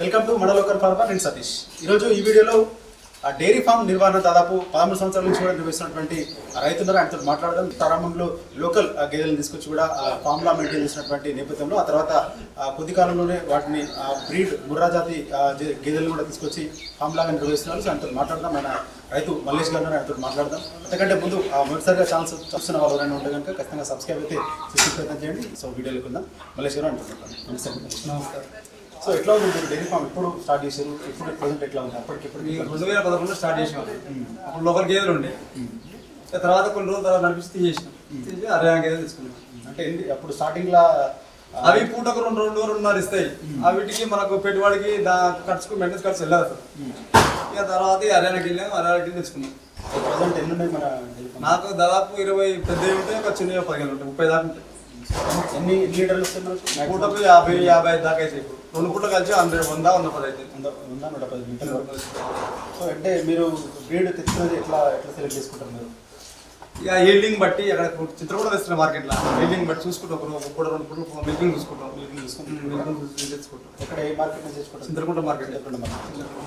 Welcome to మన local farmer. నేను సతీష్. ఈరోజు ఈ వీడియోలో డైరీ ఫామ్ నిర్వహణ దాదాపు 13 సంవత్సరాల నుంచి కూడా నిర్వహిస్తున్నటువంటి రైతున్నారు. ఆయనతో మాట్లాడడం ప్రారంభంలో లోకల్ గేదెలను తీసుకొచ్చి కూడా ఫామ్లా మెయింటైన్ చేసినటువంటి నేపథ్యంలో ఆ తర్వాత కొద్ది కాలంలోనే వాటిని బ్రీడ్ ముర్రా జాతి గేదెలను కూడా తీసుకొచ్చి ఫామ్లాగా నిర్వహిస్తున్నారు. సో ఆయనతో మాట్లాడదాం. ఆయన రైతు మల్లేష్ గారు ఆయనతో మాట్లాడదాం. అంతకంటే ముందు మొదటిసారిగా ఛాన్స్ చూస్తున్న వాళ్ళు ఎవరైనా ఉంటే కనుక ఖచ్చితంగా సబ్స్క్రైబ్ అయితే చేసే ప్రయత్నం చేయండి. సో వీడియోలోకి వెళ్దాం. మల్లేష్ గారు అంటున్నాను. నమస్కారం. సో ఎట్లా ఉంది మీరు డైరీ ఫామ్ ఎప్పుడు స్టార్ట్ చేశారు? ఇప్పుడు ప్రజెంట్ ఎట్లా ఉంది? అప్పటికిప్పుడు 2011 స్టార్ట్ చేసాం. అప్పుడు లోకల్ గేదెలు ఉండే, తర్వాత కొన్ని రోజులు తర్వాత నడిపిస్తే తీసేసినాం. అరే గేదెలు తీసుకున్నాం. అంటే అప్పుడు స్టార్టింగ్ లా అవి పూటకు 2-2.5 ఇస్తాయి. వీటికి మనకు పెట్టుబడికి ఖర్చుకు మెయింటెనెన్స్ ఖర్చు వెళ్ళదు అసలు. ఇక తర్వాత హర్యానాకి వెళ్ళాము, హర్యానాకి తెచ్చుకున్నాం. ప్రజెంట్ ఎన్ని ఉన్నాయి మన? నాకు దాదాపు 20 పెద్దవి ఉంటాయి, ఒక చిన్నవి 15 ఉంటాయి, 30 దాకా ఉంటాయి. ఎన్ని లీటర్లు వస్తున్నాయి? పూటకు 50-55 దాకా అయితే ఇప్పుడు 2 పూటలు కలిసి 100-110 అయితే 110 లీటర్లు. సో అంటే మీరు బ్రీడ్ తెచ్చుకునేది ఎట్లా సెలెక్ట్ చేసుకుంటారు మీరు? ఇక ఈల్డింగ్ బట్టి అక్కడ చిత్రకూట తెస్తున్న మార్కెట్లో ఈల్డింగ్ బట్టి చూసుకుంటాం. ఒక పూట 2 పూటలు మిల్కింగ్ చూసుకుంటాం. తెచ్చుకుంటాం. ఎక్కడ ఏ మార్కెట్ నుంచి తెచ్చుకుంటాం? చిత్రకూట మార్కెట్.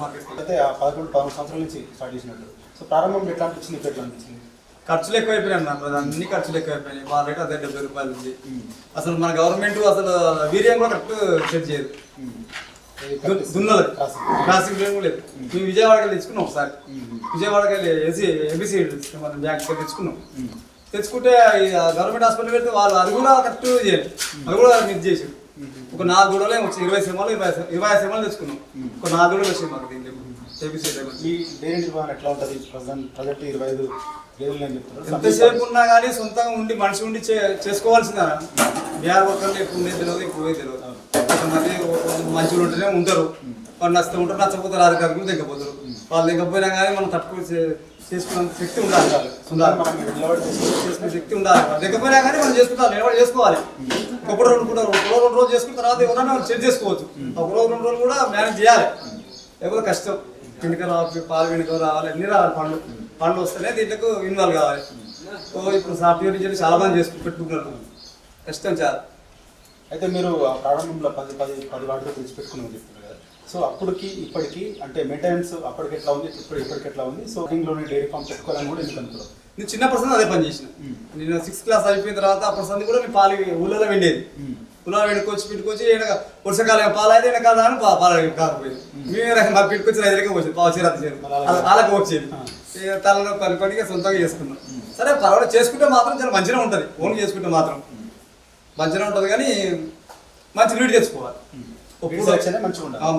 మార్కెట్ అయితే 11-12 సంవత్సరాల నుంచి స్టార్ట్ చేసినట్టు. సో ప్రారంభం ఎట్లా అనిపించింది? ఇప్పుడు ఎట్లా అనిపించింది? ఖర్చులు ఎక్కువైపోయినాయి అన్న, అన్ని ఖర్చులు ఎక్కువైపోయినాయి. మా రేట్ అదే 70 రూపాయలు ఉంది. అసలు మన గవర్నమెంట్ అసలు వీర్యం కూడా కరెక్ట్ సెట్ చేయదు. దున్నలు క్రాసింగ్ లేదు. మేము విజయవాడకి తెచ్చుకున్నాం ఒకసారి. విజయవాడకి వెళ్ళి ఏబీసీ మన బ్యాంక్ తెచ్చుకున్నాం. తెచ్చుకుంటే గవర్నమెంట్ హాస్పిటల్ పెడితే వాళ్ళు అది కూడా కరెక్ట్ చేయాలి. అది కూడా మిస్ చేసారు. ఒక 4 గూడలే వచ్చి 20 సెమలు తెచ్చుకున్నాం. ఒక 4 గూడలు వచ్చాయి మాకు దీంట్లో ఏబీసీ. ఈ డైరీ నిర్వహణ ఎట్లా ఉంటుంది? ప్రజెంట్ 25 గేదెలు అని చెప్తున్నారు. ఎంతసేపు ఉన్నా కానీ సొంతంగా ఉండి మనిషి ఉండి చేసుకోవాల్సిందా? బీఆర్ వర్కర్లు ఎక్కువ ఉండేది తెలియదు, ఎక్కువ తెలియదు. కొంతమంది మంచిగా ఉంటేనే ఉంటారు, వాళ్ళు నచ్చుతూ ఉంటారు, నచ్చకపోతారు, అధికారులు దిగపోతారు. వాళ్ళు దిగపోయినా కానీ మనం తక్కువ చేసుకున్నంత శక్తి ఉండాలి. చేసుకునే శక్తి ఉండాలి. దిగపోయినా కానీ మనం చేసుకుంటాం, నిలబడి చేసుకోవాలి. ఒకప్పుడు 2 రోజులు చేసుకున్న తర్వాత ఎవరైనా చెక్ చేసుకోవచ్చు. ఒక రోజు 2 రోజులు కూడా మేనేజ్ చేయాలి. లేకపోతే కష్టం. వెనుక రావాలి, పాలు వెనుక రావాలి, అన్నీ రావాలి. పండ్లు వస్తేనే దీంట్లో ఇన్వాల్వ్ కావాలి. ఇప్పుడు సాఫ్ట్వేర్ ఇంజనీర్ చాలా మంది పెట్టుకుంటున్నారు. కష్టం చాలా. అయితే మీరు ప్రారంభంలో 10 వాటితో తెచ్చిపెట్టుకుని చెప్తున్నారు కదా. సో అప్పటికి ఇప్పటికి అంటే మెయింటెనెన్స్ అప్పటికి ఎట్లా ఉంది, ఇప్పటికి ఎట్లా ఉంది? సో ఇంట్లోనే డైరీ ఫామ్ పెట్టుకోవాలని కూడా ఎందుకు అనుకున్నాను? నేను చిన్న పర్సన్ అదే పని చేసిన. నేను 6th క్లాస్ అయిపోయిన తర్వాత ఆ పర్సన్ కూడా నేను పాలు ఊళ్ళలో వెండేది. ఊళ్ళో పెట్టుకొచ్చి వర్షకాలం పాలు అయితే వెనకాలని పాలు కాకపోయింది. మేము మాకు పెట్టుకొచ్చి రైతులకే వచ్చేది. పావు చీర వాళ్ళకి వచ్చేది. తలలో కనుక్కొని సొంతంగా చేసుకున్నాం. సరే పర్వాలేదు, చేసుకుంటే మాత్రం చాలా మంచిగా ఉంటుంది. ఓన్ చేసుకుంటే మాత్రం మంచిగా ఉంటుంది. కానీ మంచి బ్రీడ్ తెచ్చుకోవాలి.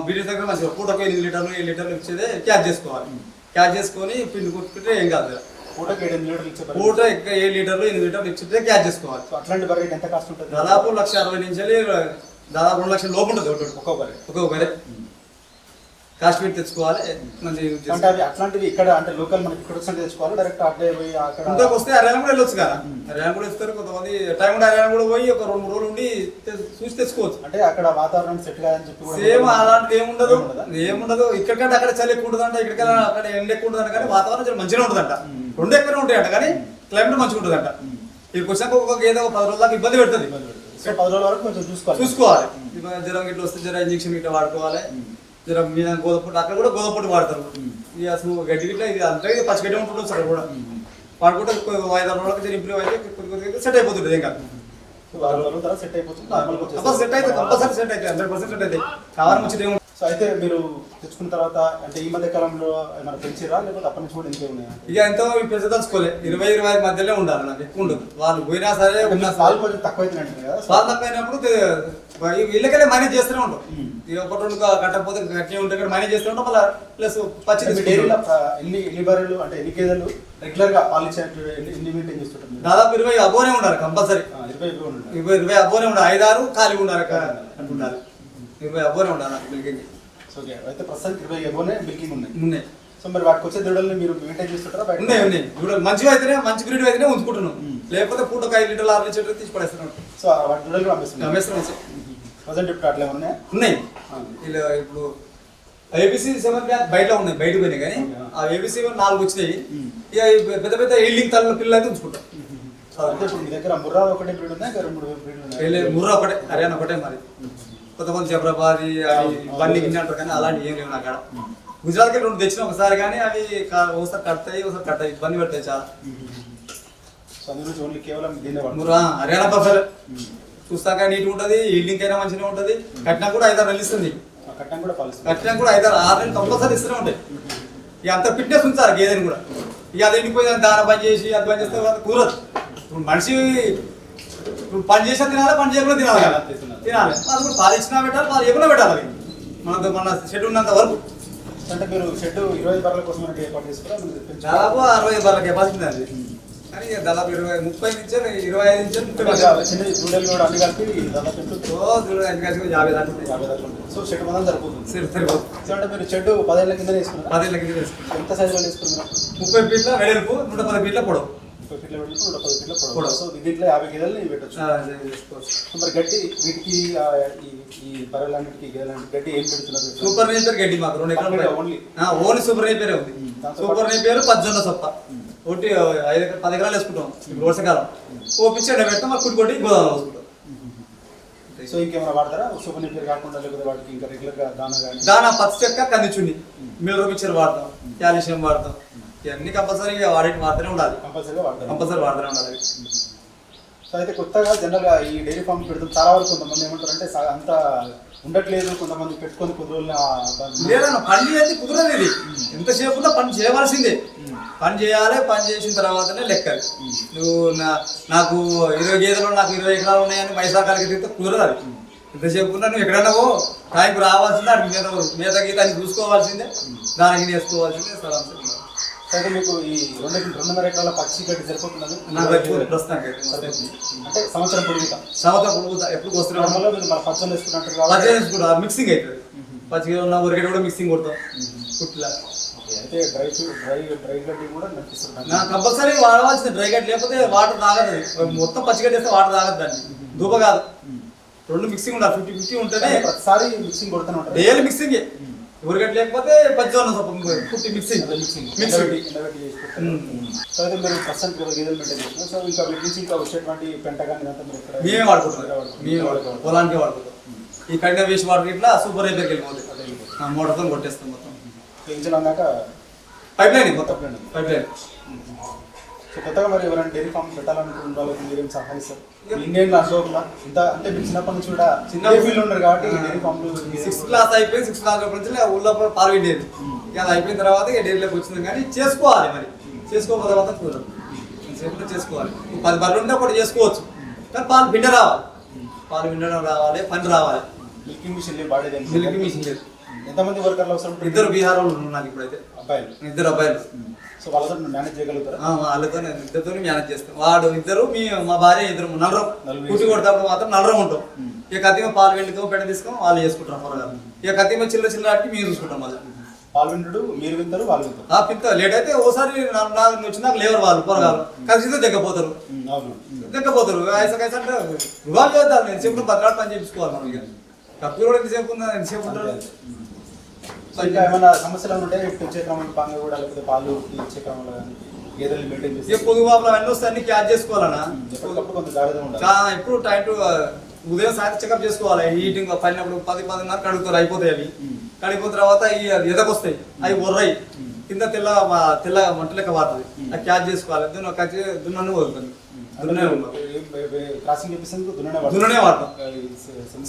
బ్రీడ్ దగ్గర మంచిగా పూటకు 8 లీటర్లు 7 లీటర్లు ఇచ్చేదే క్యాచ్ చేసుకోవాలి. క్యాచ్ చేసుకొని పిండి కొట్టుకుంటే ఏం కాదు. పూటకి 7 లీటర్లు ఇచ్చే పూట 7 లీటర్లు 8 లీటర్లు ఇచ్చితే క్యాచ్ చేసుకోవాలి. అట్లాంటి బర్రె ఎంత కాస్ట్ ఉంటుంది? దాదాపు 1,60,000 నుంచి దాదాపు 2 లక్షల లోపు ఉంటుంది ఒక్కొక్క బర్రె. కాస్ట్ పెట్టి తెచ్చుకోవాలి. అంటే అవి అట్లాంటివి ఇక్కడ అంటే లోకల్ మనకి ఇక్కడ వచ్చి తెచ్చుకోవాలి. డైరెక్ట్ అట్లే పోయి అక్కడ ఇంతకు వస్తే హర్యానా కూడా వెళ్ళొచ్చు కదా. హర్యానా కూడా ఇస్తారు కొంతమంది. టైం కూడా హర్యానా కూడా పోయి ఒక 2-3 రోజులు ఉండి చూసి తెచ్చుకోవచ్చు. అంటే అక్కడ వాతావరణం సెట్ కాదని చెప్పి సేమ్ అలాంటిది ఏముండదు. ఇక్కడికంటే అక్కడ చలి ఎక్కువ ఉంటుందంట, ఇక్కడికైనా అక్కడ ఎండ ఎక్కువ ఉంటుందంట. కానీ వాతావరణం చాలా మంచిగా ఉంటుందంట. 2 ఎక్కువనే ఉంటాయంట, కానీ క్లైమేట్ మంచిగా ఉంటుందంట. ఇక్కడికి వచ్చాక ఒక గేదె 10 రోజుల దాకా ఇబ్బంది పెడుతుంది. 10 రోజుల వరకు కొంచెం చూసుకోవాలి. జ్వరం ఇట్లా వస్తే జ్వరం ఇంజక్షన్ ఇట్లా వాడుకోవాలి. జ్వరం మీద గోధుమపొట్టు, అక్కడ కూడా గోధుమపొట్టు వాడతారు. ఇక అసలు గడ్డి గిట్లా ఇది అంతా పచ్చిగడ్డి ఉంటుంది. అక్కడ కూడా వాడుకుంటే 5-6 రోజులకి ఇంప్రూవ్ అయితే కొద్దిగా సెట్ అయిపోతుంది. ఇంకా సెట్ అయిపోతుంది. సెట్ అయితే కంపల్సరీ సెట్ అయితే 100% సెట్ అయితే కావాలని వచ్చింది. సో అయితే మీరు తెచ్చుకున్న తర్వాత అంటే ఈ మధ్య కాలంలో ఏమైనా పెంచిరా, లేకపోతే అప్పటి నుంచి కూడా ఇంకే ఉన్నాయా? ఇక ఎంతో పెంచదలుచుకోలే. 20-25 మధ్యలో ఉండాలి. నాకు ఎక్కువ ఉండదు. వాళ్ళు పోయినా సరే పాలు కొంచెం తక్కువ అవుతుంది కదా. పాలు తక్కువైనప్పుడు వీళ్ళకెళ్ళి మేనేజ్ చేస్తూనే ఉంటాం. ఇక 1-2 కట్టకపోతే గట్టి ఉంటే మేనేజ్ చేస్తూ ఉంటాం. మళ్ళీ ప్లస్ పచ్చి డైరీలో ఎన్ని బర్రెలు అంటే ఎన్ని గేదెలు రెగ్యులర్ గా పాలు ఇచ్చేట్టు ఎన్ని మెయింటైన్ చేస్తుంటారు? దాదాపు 20 అబోనే ఉండాలి కంపల్సరీ. 20 అబోనే ఉండాలి. 5-6 ఖాళీ ఉండాలి అంటుండాలి. 20 అబోనే ఉండాలి మిల్కింగ్. ఓకే. అయితే ప్రస్తుతానికి 20 అబోనే మిల్కింగ్ ఉన్నాయి. సో మరి వాటికి వచ్చే దూడల్ని మీరు మెయింటైన్ చేస్తుంటారా? ఉన్నాయి. దూడలు మంచిగా అయితేనే, మంచి బ్రీడ్ అయితేనే ఉంచుకుంటున్నాం. లేకపోతే పూటకు 5 లీటర్లు 6 లీటర్లు తీసి పడేస్తున్నాం. సో వాటి దూడలు అమ్మేస్తున్నాం. ప్రజెంట్ ఇప్పుడు అట్లా ఉన్నాయి. ఇలా ఇప్పుడు ఏబీసీ 7 బ్యాక్ బయట ఉన్నాయి, బయటకు పోయినాయి. కానీ ఆ ఏబీసీ 4 వచ్చినాయి. ఇక పెద్ద ఈల్డింగ్ తల్లి పిల్లలు అయితే ఉంచుకుంటాం. అంటే ఇప్పుడు మీ దగ్గర ముర్రా ఒకటే బ్రీడ్ ఉందా? 2-3 బ్రీడ్ ఉన్నాయి? ముర్రా ఒకటే, హర్యానా ఒకటే మరి. కొంతమంది జబరాబాది అవి బండి గిన్నె అంటారు కానీ అలాంటివి ఏం లేవు నా కాడ. గుజరాత్కి 2 తెచ్చిన ఒకసారి కానీ అవి ఒకసారి కడతాయి ఒకసారి కట్టాయి ఇబ్బంది పెడతాయి చాలా. సో అందులో ఓన్లీ కేవలం దీన్నే వాడతారు. హర్యానా బఫెలో చూస్తాక నీట్గా ఉంటుంది, ఈల్డింగ్ అయినా మంచిగా ఉంటుంది. కట్టినా కూడా 5-6 నెలలు ఇస్తుంది. కట్టం కూడా పాలిస్తుంది. కట్టినా కూడా 5-6 నెలలు కంపల్సరీ ఇస్తూనే ఉంటాయి. ఇక అంత ఫిట్నెస్ ఉంచారు గేదెని కూడా. ఇక అది ఎండిపోయి దాన పని చేసి అది పని చేస్తే కూరదు. ఇప్పుడు మనిషి ఇప్పుడు పని చేసినా తినాలి, పని చేయకుండా తినాలి కదా, తినాలి. అది కూడా పాలు ఇచ్చినా పెట్టాలి, పాలు ఇవ్వకుండా పెట్టాలి. అది మన షెడ్ ఉన్నంత వరకు. అంటే మీరు షెడ్ 20 బర్రెల కోసం ఏర్పాటు చేసుకురా? దాదాపు 60 బర్రెల కెపాసిటీ ఉంది అది. కానీ దాదాపు 30 నుంచి 25 నుంచి 30 చిన్న దూడలు కూడా అన్ని కలిపి దాదాపు 50 దాకా. సో షెడ్ మొత్తం సరిపోతుంది. సరిపోతుంది. సో అంటే మీరు షెడ్ 10 ఏళ్ళ కింద వేసుకున్నారు? 10 ఏళ్ళ కింద వేసుకున్నారు. ఎంత సైజులో వేసుకున్నారు? 30 ఫీట్ల వెడల్పు, 110 ఫీట్ల పొడవు. 30 ఫీట్ల వెడల్పు, 110 ఫీట్ల పొడవు. సో దీంట్లో 50 గేదెలు పెట్టచ్చు. సో మరి గడ్డి వీటికి ఈ బర్రెలన్నిటికి గేదెలన్నిటికి గడ్డి ఏం పెడుతున్నారు? సూపర్ నేపేర్ గడ్డి మాకు 2 ఎకరాలు ఓన్లీ సూపర్ నేపేరే ఉంది. సూపర్ నేపేరు 10 జొన్న సొప్ప ఒకటి 10 ఎకరాలు వేసుకుంటాం. ఇప్పుడు వర్షకాలం ఓపించి ఎండ పెడతాం, మాకు కుడి కొట్టి గోదావరి వేసుకుంటాం. సో ఇంకేమైనా వాడతారా సూపర్ నేపేర్ కాకుండా? లేకపోతే వాటికి ఇంకా రెగ్యులర్ గా దానా పచ్చి చెక్క, కందిచుండి, మినరల్ మిక్చర్ వాడతాం, కాల్షియం వాడతాం. ఇవన్నీ కంపల్సరీగా వాడుతూనే ఉండాలి. కంపల్సరీ వాడుతూనే ఉండాలి. సో అయితే కొత్తగా జనరల్ గా ఈ డైరీ ఫార్మ్ పెడతాం చాలా వరకు కొంతమంది ఏమంటారంటే అంత ఉండట్లేదు, కొంతమంది పెట్టుకొని కుదరని లేదన్న పని అయితే కుదరదు. ఇది ఎంతసేపు ఉన్నా పని చేయవలసిందే. పని చేయాలి, పని చేసిన తర్వాతనే లెక్క. నువ్వు నాకు 20 గేదెలు నాకు 20 ఎకరాలు ఉన్నాయని మైసాకాలకి తిరిగితే కుదరదు. అది ఎంతసేపు ఉన్నా నువ్వు ఎక్కడైనా టైంకి రావాల్సిందే, అటు మీద గీతాన్ని చూసుకోవాల్సిందే, దానికి వేసుకోవాల్సిందే. అయితే మీకు ఈ 2.5 ఎకరాల పచ్చి గడ్డి సరిపోతున్నది? నాకు ప్రస్తుతానికి అంటే సంవత్సరం పొడుగుతా ఎప్పుడు వస్తున్నాం మీరు పచ్చని వేసుకుంటారు, మిక్సింగ్ అవుతుంది. పచ్చిగా ఉన్న ఉరిగడ్డ కూడా మిక్సింగ్ కొడతాం పుట్టిలా. అయితే డ్రై గడ్డి కూడా నడిపిస్తుంది. కంపల్సరీ వాడవలసింది డ్రై గడ్డి, లేకపోతే వాటర్ తాగదు. మొత్తం పచ్చిగడ్డి వేస్తే వాటర్ తాగదు, దాన్ని దూప కాదు. 2 మిక్సింగ్ ఉండాలి, 50-50 ఉంటేనే. ప్రతిసారి మిక్సింగ్ కొడుతూనే ఉంటారు. డైలీ మిక్సింగ్ ఉరిగడ్డ లేకపోతే పచ్చిజొన్న సొప్ప పుట్టి మిక్సింగ్. సో అయితే మీరు ప్రస్తుతం గేదెలు మెయింటైన్ చేస్తున్నారు. సో ఇంకా వీటి నుంచి ఇంకా వచ్చేటువంటి పెంట కానీ మేమే వాడుకుంటాం, పొలానికి వాడుకుంటాం. ఈ కడిగా వేసి వాటర్ ఇట్లా సూపర్ అయిపోయి వెళ్ళిపోతుంది. మోటార్తో కొట్టేస్తాం మొత్తం. ఇంజిన్ అన్నాక పైప్ లైన్ మొత్తం పైప్ లైన్. సో కొత్తగా మరి ఎవరైనా డైరీ ఫామ్ పెట్టాలనుకుంటున్న వాళ్ళకి మీరేం సహాయిస్తారు? ఇండియన్ అనుభవంలో ఇంత అంటే మీరు చిన్నప్పటి నుంచి కూడా చిన్న ఫీల్డ్ ఉన్నారు కాబట్టి డైరీ ఫామ్ 6th క్లాస్ అయిపోయి 6th క్లాస్ నుంచి ఊళ్ళో పాలు విండేది. ఇక అది అయిపోయిన తర్వాత ఇక డైరీలోకి వచ్చింది. కానీ చేసుకోవాలి, మరి చేసుకోకపోతే తర్వాత కుదరదు. చేసుకోవాలి. 10 బర్రెలు ఉంటే ఒకటి చేసుకోవచ్చు, కానీ పాలు పిండ రావాలి, పాలు పిండడం రావాలి, పని రావాలి. మిల్కింగ్ మిషన్ లేదు, వాడేది మిల్కింగ్ మిషన్ లేదు. ఎంతమంది వర్కర్లు అవసరం? 2 బీహార్ వాళ్ళు ఉన్నారు ఇప్పుడైతే, అబ్బాయిలు, 2 అబ్బాయిలు. సో వాళ్ళతో మేనేజ్ చేయగలుగుతారా? వాళ్ళతో 2తో మేనేజ్ చేస్తాం. వాడు 2, మా భార్య 2, 4 కుట్టి కొడతాప్పుడు మాత్రం 4 ఉంటాం. ఇక కత్తిమ పాలు వెండుకో పెండ తీసుకొని వాళ్ళు చేసుకుంటాం పొరగాలు. ఇక కత్తిమ చిల్లర ఆడికి మేము చూసుకుంటాం. మళ్ళీ పాలు వింటుడు మీరు వింటారు, వాళ్ళు వింటారు. పింత లేట్ అయితే ఓసారి వచ్చినాక లేవరు వాళ్ళు పొరగాలు కలిసితో దగ్గపోతారు. ఐసకైసా అంటే రుబాబు చేద్దాం. ఎంతసేపు బతకాడు పని చేయించుకోవాలి మనం. ఇక కప్పు కూడా ఎంతసేపు ఉందా, ఎంతసేపు ఉంటారు. సో ఇంకా ఏమైనా సమస్యలు ఉంటే ఇచ్చే క్రమంలో పాంగ కూడా లేకపోతే పాలు ఇచ్చే క్రమంలో కానీ గేదెలు మెయింటైన్ చేసి పొదుగు బాబులు అవన్నీ వస్తే అన్ని క్యాచ్ చేసుకోవాలన్నా. కొంత జాగ్రత్తగా ఉండాలి. ఇప్పుడు టైం టు ఉదయం సాయంత్రం చెకప్ చేసుకోవాలి. ఈటింగ్ పడినప్పుడు 10-10:30 కడుగుతారు, అయిపోతాయి. అవి కడిగిపోయిన తర్వాత ఎదకొస్తాయి, అవి ఒర్రాయి కింద తెల్ల మంట లెక్క వాడుతుంది. అది క్యాచ్ చేసుకోవాలి. దున్ననే వదులుతుంది. దున్ననే వాడతాం.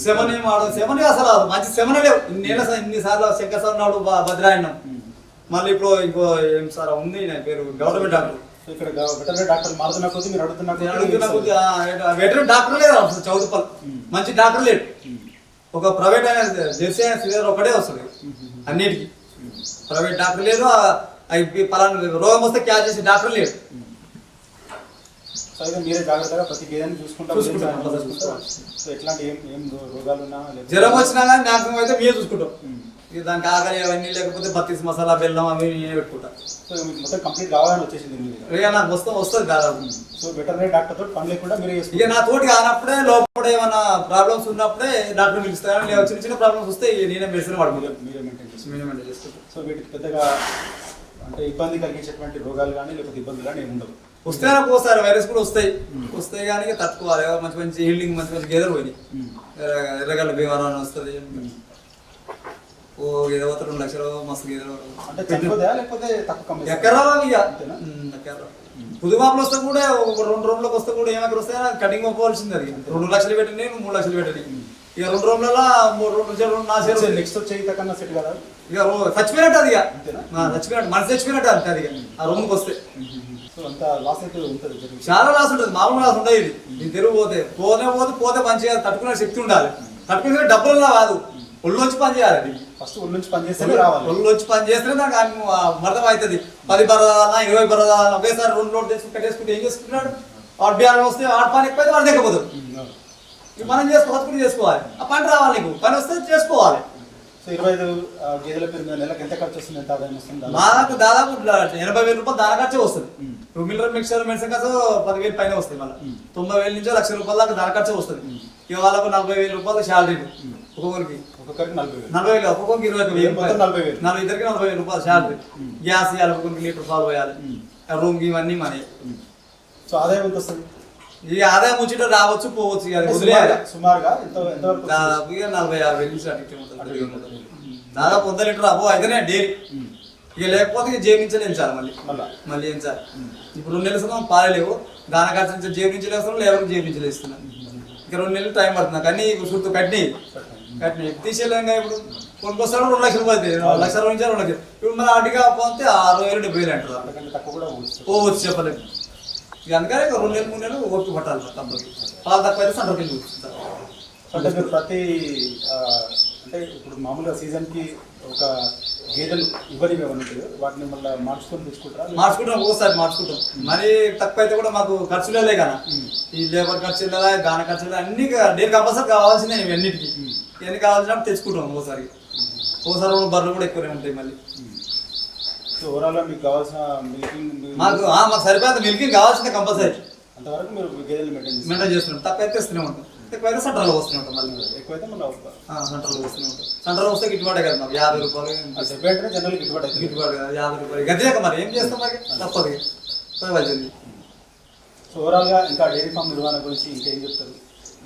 సెమన్ ఏం వాడతాం. సెమన్ అసలు మంచి సెమనే లేవు. ఇన్నిసార్లు శంకర్ నాడు భద్రాయణం. మళ్ళీ ఇప్పుడు ఇంకో ఏం సార్ ఉంది, నా పేరు గవర్నమెంట్ డాక్టర్. ఇక్కడ వెటర్నరీ డాక్టర్ మారుతున్న కొద్ది మీరు అడుగుతున్న వెటర్నరీ డాక్టర్ లేదు అసలు చౌదపల్. మంచి డాక్టర్ లేడు. ఒక ప్రైవేట్ అయిన జెర్సీ అయిన శ్రీధర్ ఒకటే వస్తుంది అన్నిటికీ. ప్రైవేట్ డాక్టర్ లేదు. పలానా రోగం వస్తే క్యాచ్ చేసే డాక్టర్ లేడు. సో అయితే మీరే జాగ్రత్తగా ప్రతి గేదెని చూసుకుంటాం. సో ఎట్లాంటి ఏం రోగాలు ఉన్నా జ్వరం వచ్చినా కానీ మ్యాక్సిమం అయితే మీరే చూసుకుంటాం. దానికి ఆకలి అవన్నీ లేకపోతే 32 మసాలా బెల్లం అవి నేనే పెట్టుకుంటా. సో మొత్తం కంప్లీట్ కావాలని వచ్చేసింది. ఇక నాకు వస్తుంది దాదాపు. సో వెటర్నరీ డాక్టర్ తోటి పని లేకుండా మీరే ఇక నా తోటి కానప్పుడే లోపల ఏమైనా ప్రాబ్లమ్స్ ఉన్నప్పుడే డాక్టర్ పిలుస్తాను. చిన్న చిన్న ప్రాబ్లమ్స్ వస్తే నేనే మెడిసిన్ వాడుకుంటాను. మీరే మెయింటైన్ చేసుకుంటాం. సో వీటికి పెద్దగా అంటే ఇబ్బంది కలిగించేటువంటి రోగాలు కానీ లేకపోతే ఇబ్బందులు కానీ ఏమి ఉండవు. వస్తే పోస్తారు వైరస్ కూడా వస్తాయి కానీ ఇక తట్టుకోవాలి. మంచి మంచి హీల్డింగ్ మంచి మంచి గేదెలు పోయినాయి. ఎర్రగడ్డ భీమవరం అని వస్తుంది. ఓ గేదె పోతే 2 లక్షలు మస్తు గేదెలు అంటే చనిపోతాయా లేకపోతే తక్కువ ఎకరాలు ఇక పుదుమాపులు వస్తే కూడా ఒక 2 రోజులకు వస్తే కూడా ఏమైనా వస్తే కటింగ్ ఒప్పుకోవాల్సింది. అది 2 లక్షలు పెట్టండి 3 లక్షలు పెట్టండి. ఇక 2 రోజులలో 3 నెక్స్ట్ వచ్చే కన్నా సెట్ కదా ఇక చచ్చిపోయినట్టు అది. ఇక చచ్చిపోయినట్టు మనసు చచ్చిపోయినట్టు అంతే. అది ఆ రూమ్కి వస్తే అంత లాస్ అయితే ఉంటుంది. చాలా లాస్ ఉంటుంది. మామూలు లాస్ ఉండదు. ఇది తెరుగు పోతే మంచిగా తట్టుకునే శక్తి ఉండాలి. తట్టుకునే డబ్బుల్లో కాదు, ఒళ్ళు వచ్చి పని చేయాలి. ఫస్ట్ ఒళ్ళు నుంచి పని చేస్తే రావాలి. ఒళ్ళు వచ్చి పని చేస్తేనే దానికి మర్థం అవుతుంది. 10 బరదాలన్నా 20 బరదాలన్నా ఒకేసారి 2 లోడ్ తెచ్చుకుని కట్టేసుకుంటే ఏం చేసుకుంటున్నాడు? వాడు బీఆర్ వస్తే వాడు పని ఎక్కువైతే వాడు దిగపోదు. మనం చేసుకోవాలి. ఆ పని రావాలి. నీకు పని వస్తే చేసుకోవాలి. సో 25 గేదెల పేరు మీద నెలకు ఎంత ఖర్చు వస్తుంది? ఎంత ఆదాయం వస్తుంది? మాకు దాదాపు 80,000 రూపాయలు దాని ఖర్చే వస్తుంది. 2 మిల్లర్ మిక్సర్ మెడిసిన్ ఖర్చు 10,000 పైన వస్తుంది. మళ్ళీ 90,000 నుంచి 1,00,000 రూపాయల దాకా దాని ఖర్చే వస్తుంది. ఇక వాళ్ళకు 40,000 రూపాయలు శాలరీ. ఒక్కొక్కరికి 40,000 ఒక్కొక్కరికి 20,000 40,000 ఇద్దరికి 40,000 రూపాయలు శాలరీ. గ్యాస్ ఇవ్వాలి, ఒక్కొక్కరికి లీటర్ పాలు పోయాలి, రూమ్ ఇవన్నీ మనీ. సో ఆదాయం ఎంత వస్తుంది? ఈ ఆదాయం వచ్చిట రావచ్చు పోవచ్చు. సుమారుగా దాదాపు 40,000 నుంచి ఉంటుంది. దాదాపు 100 లీటర్ అబో అయితేనే డైలీ. ఇక లేకపోతే ఇక జేబు నుంచి ఎంచాలి. మళ్ళీ ఎంచాలి. ఇప్పుడు 2 నెలల సమయం పాలేవు. దాని ఖర్చు నుంచి జేబు నుంచి లేస్తున్నాం, లేబర్ జేబు నుంచి లేస్తున్నాం. ఇక 2 నెలలు టైం పడుతుంది. కానీ ఇప్పుడు చుట్టూ కట్టినవి తీసేలేంగా. ఇప్పుడు కొనుక్కొస్తాడు 2 లక్షలు పోతే 1 లక్షల నుంచి 2 లక్షలు. ఇప్పుడు మన అడిగా పోతే 60,000 70,000 అంటారు. పోవచ్చు చెప్పలేదు. ఇక అందుకని 2 నెలలు 3 నెలలు ఓపిక పట్టాలి. తప్పదు. పాలు తక్కువ అయితే సంటర్ కింద కూర్చుంటారు. అంటే మీరు ప్రతి అంటే ఇప్పుడు మామూలుగా సీజన్కి ఒక గేదెలు ఇవ్వనివి ఉంటాయి, వాటిని మళ్ళీ మార్చుకొని మార్చుకుంటాం. ఒకసారి మార్చుకుంటాం. మరి తక్కువ అయితే కూడా మాకు ఖర్చులే కదా. ఈ లేబర్ ఖర్చులు గాన ఖర్చులు అన్ని డైలీ కంపల్సరీ కావాల్సిందే. ఇవన్నిటికీ ఎన్ని కావాల్సినప్పుడు తెచ్చుకుంటాం. ఒకసారి 2 బర్రెలు కూడా ఎక్కువనే ఉంటాయి. మళ్ళీ ఓవరాల్ మీకు కావాల్సిన మిల్కింగ్ మాకు సరిపోతే మిల్కింగ్ కావాల్సిందే కంపల్సరీ. అంతవరకు మీరు గేదెలు మెయింటైన్ చేస్తున్నాం. తక్కువ అయితే ఇస్తూనే ఉంటాం. ఎక్కువైతే సెంటర్లో వస్తూనే ఉంటాం. మళ్ళీ ఎక్కువైతే మళ్ళీ సెంటర్లో వస్తూనే ఉంటాం. సెంటర్లో వస్తే గిట్టుబాటే కదా. మాకు 50 రూపాయలు జనరల్ గిట్టుబాటు 50 రూపాయలు గదే. మరి ఏం చేస్తాం? మరి తప్పదు. సో ఓవరాల్గా ఇంకా డైరీ ఫామ్ నిర్వహణ గురించి ఇంకేం చెప్తారు?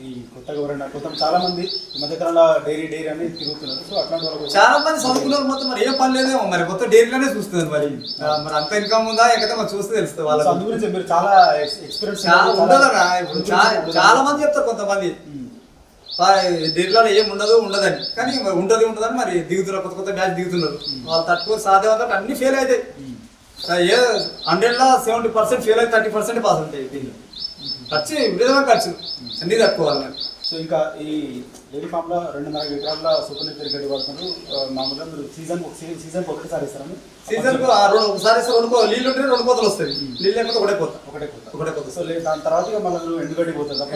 ఈ కొత్తగా ఎవరైనా చాలా మంది ఈ మధ్యకాలంలో డైరీ అని తిరుగుతున్నారు. సో అట్లాంటి వాళ్ళు చాలా మంది చదువుకున్నారు. మొత్తం మరి ఏం పని లేదేమో. మరి మొత్తం డైరీలోనే చూస్తుంది. మరి అంత ఇన్కమ్ ఉందా ఎక్కడైతే మరి చూస్తే తెలుస్తుంది వాళ్ళకి. అందు గురించి మీరు చాలా ఎక్స్పీరియన్స్ ఉండదన్నా. ఇప్పుడు చాలా మంది చెప్తారు కొంతమంది డైరీలో ఏం ఉండదని. కానీ ఉండదని మరి దిగుతున్నారు. కొత్త బ్యాచ్ దిగుతున్నారు. వాళ్ళు తట్టుకొని సాధ్యమంతా అన్ని ఫెయిల్ అవుతాయి. 100లో 70% ఫెయిల్ అయితే 30% పాస్ ఉంటాయి. దీనిలో ఖర్చు విధంగా ఖర్చు అన్ని తట్టుకోవాలి. సో ఇంకా ఈ డైరీ ఫామ్ లో 2.5 ఎకరాల సూపర్ నెట్ గడ్డి పడుతున్నారు. మామూలుగా మీరు సీజన్ ఒకటిసారి ఇస్తారని సీజన్ ఒకసారి నీళ్ళు ఉంటే 2 కోతలు వస్తాయి. నీళ్ళు లేకపోతే ఒకటే కోత. సో దాని తర్వాత ఇక మళ్ళీ ఎండుగడ్డి పోతుంది తప్ప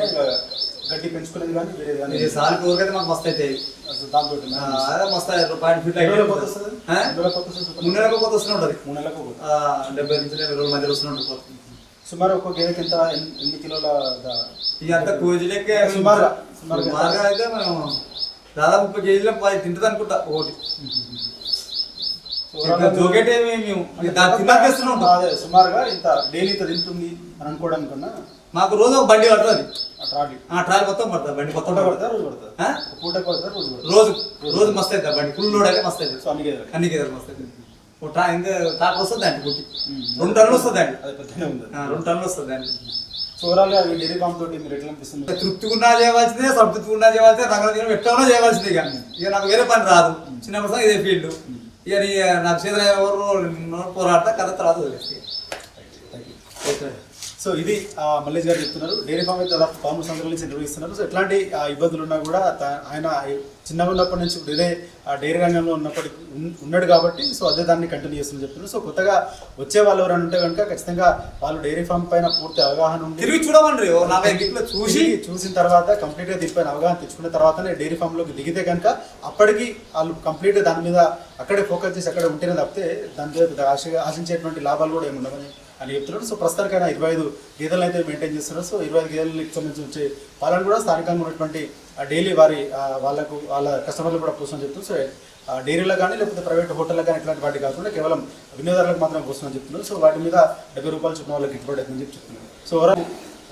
గడ్డి పెంచుకునేది కానీ వేరేది కానీ సార్కి ఊరికైతే మాకు మస్తు అవుతాయి. దాంతో మస్తు 0.5 ఫీట్ 3 నెలలకు కోత వస్తూనే ఉంటుంది. 3 నెలలకు 70 నుంచి 80 రోజుల మధ్యలో వస్తూనే ఉంటుంది. సుమారు ఒక్క గేదెకి ఎంత ఎన్ని కిలోల ఇదంతా కోజీలకే సుమారుగా అయితే మనం దాదాపు 30 కేజీల 10 తింటుంది అనుకుంటా ఒకటి. సుమారుగా ఇంత డైలీ ఇంత తింటుంది అని అనుకోవడం కన్నా మాకు రోజు ఒక బండి పడుతుంది. ట్రాలీ మొత్తం పడుతుంది. బండి మొత్తం పడతా రోజు మస్తు అవుతుంది. బండి ఫుల్ లోడ్ అయితే మస్తు అవుతుంది. సో అన్ని గేదెలు మస్తు అవుతుంది. ట్రాక్టర్ వస్తుంది అండి పుట్టి 2 టన్నులు వస్తుంది అండి. 2 టన్నులు వస్తుంది అండి. ఓవరాల్గా డైరీ ఫామ్ తోటి మీరు ఎట్లా అనిపిస్తుంది? తృప్తిగున్నా చేయవలసిందే, సంతృప్తిగున్నా చేయవలసిందే, రంగులు ఎట్లా చేయవలసిందే. ఇక నాకు వేరే పని రాదు. చిన్నప్పుడు ఇదే ఫీల్డ్. ఇక నాకు చేతులు ఎవరు పోరాడతా కథ తర్వాత వదిలేస్తాయి. సో ఇది మల్లేష్ గారు చెప్తున్నారు. డైరీ ఫామ్ అయితే దాదాపు 13 సంవత్సరాల నుంచి నిర్వహిస్తున్నారు. సో ఎట్లాంటి ఇబ్బందులు ఉన్నా కూడా ఆయన చిన్నగా ఉన్నప్పటి నుంచి ఇప్పుడు ఇదే డైరీ రంగంలో ఉన్నాడు కాబట్టి సో అదే దాన్ని కంటిన్యూ చేస్తున్నారు చెప్తున్నారు. సో కొత్తగా వచ్చే వాళ్ళు ఎవరైనా ఉంటే కనుక ఖచ్చితంగా వాళ్ళు డైరీ ఫామ్ పైన పూర్తి అవగాహన ఉంది. తిరిగి చూడమండి. చూసిన తర్వాత కంప్లీట్గా దీనిపైన అవగాహన తెచ్చుకున్న తర్వాతనే డైరీ ఫామ్లోకి దిగితే కనుక అప్పటికి వాళ్ళు కంప్లీట్గా దాని మీద అక్కడే ఫోకస్ చేసి అక్కడే ఉంటేనే తప్పితే దాని మీద ఆశించేటువంటి లాభాలు కూడా ఏమి ఉండవని అని చెప్తున్నారు. సో ప్రస్తుతానికైనా 25 గేదెలు అయితే మెయింటైన్ చేస్తున్నారు. సో 25 గేదెలకు సంబంధించి వచ్చే పాలను కూడా స్థానికంగా ఉన్నటువంటి డైలీ వాళ్ళ కస్టమర్లు కూడా కోసం చెప్తున్నారు. సో డైరీలో కానీ లేకపోతే ప్రైవేట్ హోటల్లో కానీ ఇట్లాంటి వాటి కాకుండా కేవలం వినియోగదారులకు మాత్రమే వస్తుందని చెప్తున్నారు. సో వాటి మీద 70 రూపాయలు చొప్పున వాళ్ళకి గిట్టుబాటు అవుతుందని చెప్పి చెప్తున్నారు. సో ఓవరాల్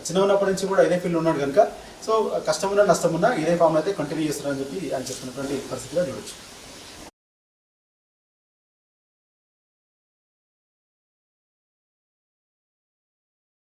చిన్న ఉన్నప్పటి నుంచి కూడా ఇదే ఫీల్డ్ ఉన్నాడు కనుక సో కష్టమున్నా నష్టమున్నా ఇదే ఫామ్ అయితే కంటిన్యూ చేస్తున్నారని చెప్పి ఆయన చెప్తున్నటువంటి పరిస్థితిగా చూడొచ్చు.